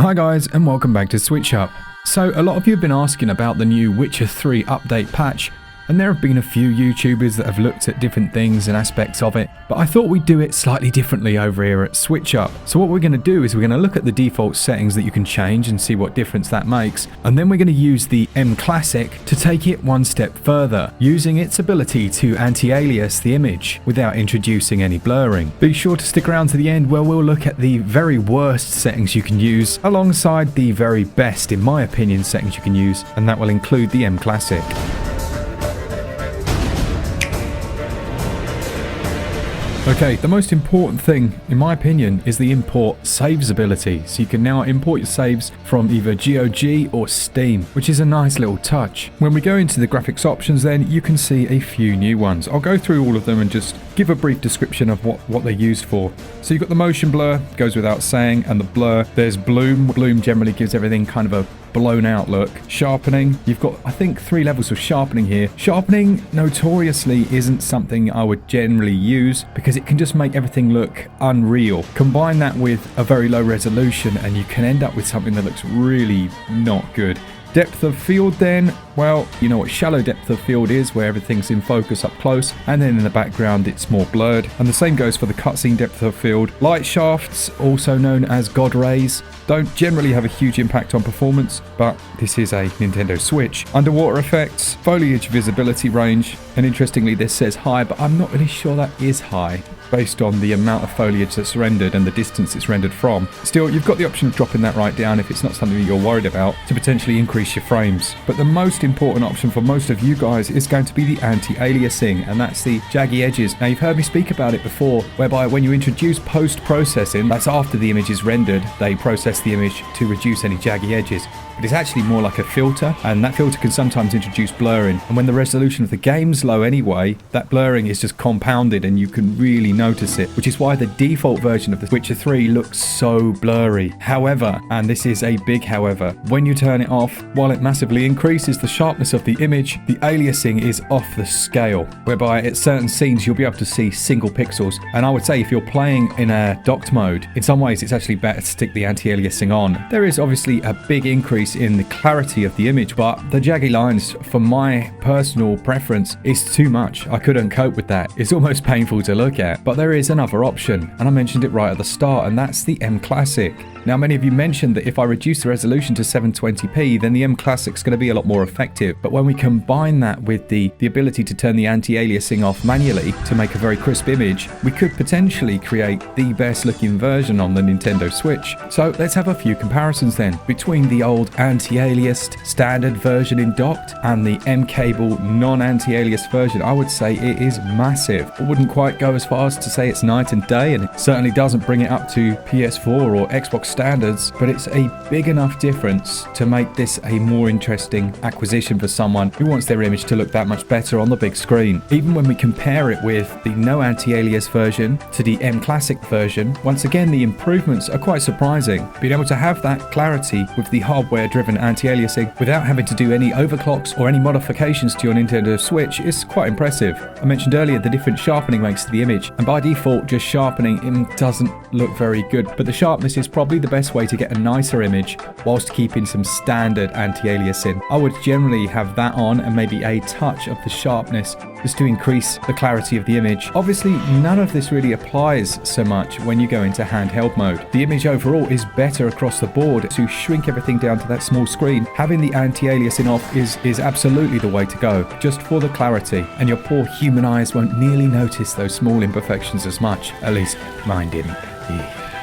Hi guys, and welcome back to Switch Up. So a lot of you have been asking about the new Witcher 3 update patch, and there have been a few YouTubers that have looked at different things and aspects of it, but I thought we'd do it slightly differently over here at Switch Up. So what we're going to do is we're going to look at the default settings that you can change and see what difference that makes, and then we're going to use the MClassic to take it one step further, using its ability to anti-alias the image without introducing any blurring. Be sure to stick around to the end where we'll look at the very worst settings you can use alongside the very best, in my opinion, settings you can use, and that will include the MClassic. Okay, the most important thing, in my opinion, is the import saves ability. So you can now import your saves from either GOG or Steam, which is a nice little touch. When we go into the graphics options then, you can see a few new ones. I'll go through all of them and just give a brief description of what they're used for. So you've got the motion blur, goes without saying, and the blur. There's bloom. Bloom generally gives everything kind of a blown out look. Sharpening, you've got I think 3 levels of sharpening here. Sharpening notoriously isn't something I would generally use because it can just make everything look unreal. Combine that with a very low resolution and you can end up with something that looks really not good. Depth of field then, well, you know what shallow depth of field is, where everything's in focus up close, and then in the background it's more blurred. And the same goes for the cutscene depth of field. Light shafts, also known as God rays, don't generally have a huge impact on performance, but this is a Nintendo Switch. Underwater effects, foliage visibility range, and interestingly this says high, but I'm not really sure that is high, based on the amount of foliage that's rendered and the distance it's rendered from. Still, you've got the option of dropping that right down if it's not something that you're worried about, to potentially increase your frames. But the most important option for most of you guys is going to be the anti-aliasing, and that's the jaggy edges. Now, you've heard me speak about it before, whereby when you introduce post-processing, that's after the image is rendered, they process the image to reduce any jaggy edges. But it's actually more like a filter, and that filter can sometimes introduce blurring. And when the resolution of the game's low anyway, that blurring is just compounded and you can really notice it, which is why the default version of the Witcher 3 looks so blurry. However, and this is a big however, when you turn it off, while it massively increases the sharpness of the image, the aliasing is off the scale, whereby at certain scenes you'll be able to see single pixels. And I would say if you're playing in a docked mode, in some ways it's actually better to stick the anti-aliasing on. There is obviously a big increase in the clarity of the image, but the jaggy lines, for my personal preference, is too much. I couldn't cope with that. It's almost painful to look at. But there is another option, and I mentioned it right at the start, and that's the MClassic. Now, many of you mentioned that if I reduce the resolution to 720p, then the MClassic's going to be a lot more effective. But when we combine that with the ability to turn the anti-aliasing off manually to make a very crisp image, we could potentially create the best looking version on the Nintendo Switch. So let's have a few comparisons then between the old anti-aliased standard version in docked and the M-cable non-anti-alias version. I would say it is massive. I wouldn't quite go as far as to say it's night and day, and it certainly doesn't bring it up to PS4 or Xbox standards, but it's a big enough difference to make this a more interesting acquisition for someone who wants their image to look that much better on the big screen. Even when we compare it with the no anti-alias version to the MClassic version, once again the improvements are quite surprising. Being able to have that clarity with the hardware-driven anti-aliasing without having to do any overclocks or any modifications to your Nintendo Switch is quite impressive. I mentioned earlier the different sharpening makes to the image, and by default just sharpening it doesn't look very good, but the sharpness is probably the best way to get a nicer image whilst keeping some standard anti-aliasing. I would generally have that on and maybe a touch of the sharpness just to increase the clarity of the image. Obviously, none of this really applies so much when you go into handheld mode. The image overall is better across the board. To shrink everything down to that small screen, having the anti-aliasing off is absolutely the way to go, just for the clarity, and your poor human eyes won't nearly notice those small imperfections as much. At least mine didn't.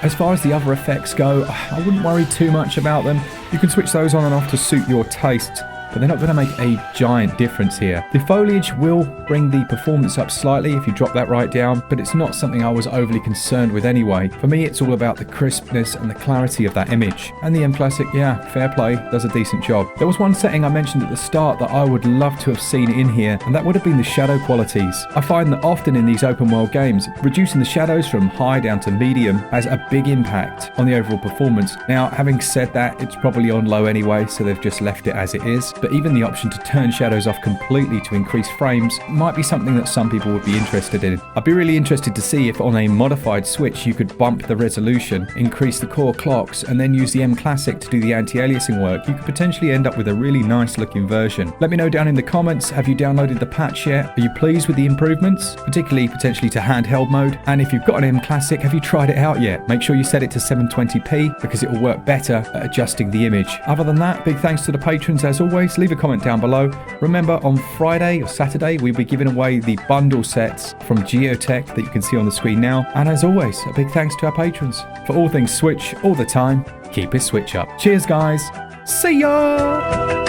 As far as the other effects go, I wouldn't worry too much about them. You can switch those on and off to suit your taste, but they're not going to make a giant difference here. The foliage will bring the performance up slightly if you drop that right down, but it's not something I was overly concerned with anyway. For me, it's all about the crispness and the clarity of that image. And the MClassic, yeah, fair play, does a decent job. There was one setting I mentioned at the start that I would love to have seen in here, and that would have been the shadow qualities. I find that often in these open world games, reducing the shadows from high down to medium has a big impact on the overall performance. Now, having said that, it's probably on low anyway, so they've just left it as it is. but even the option to turn shadows off completely to increase frames might be something that some people would be interested in. I'd be really interested to see if on a modified Switch you could bump the resolution, increase the core clocks, and then use the MClassic to do the anti-aliasing work. You could potentially end up with a really nice looking version. Let me know down in the comments, have you downloaded the patch yet? Are you pleased with the improvements, particularly potentially to handheld mode? And if you've got an MClassic, have you tried it out yet? Make sure you set it to 720p because it will work better at adjusting the image. Other than that, big thanks to the patrons as always. Leave a comment down below. Remember, on Friday or Saturday, we'll be giving away the bundle sets from Geotech that you can see on the screen now. And as always, a big thanks to our patrons. For all things Switch, all the time, keep it Switch up. Cheers, guys. See ya!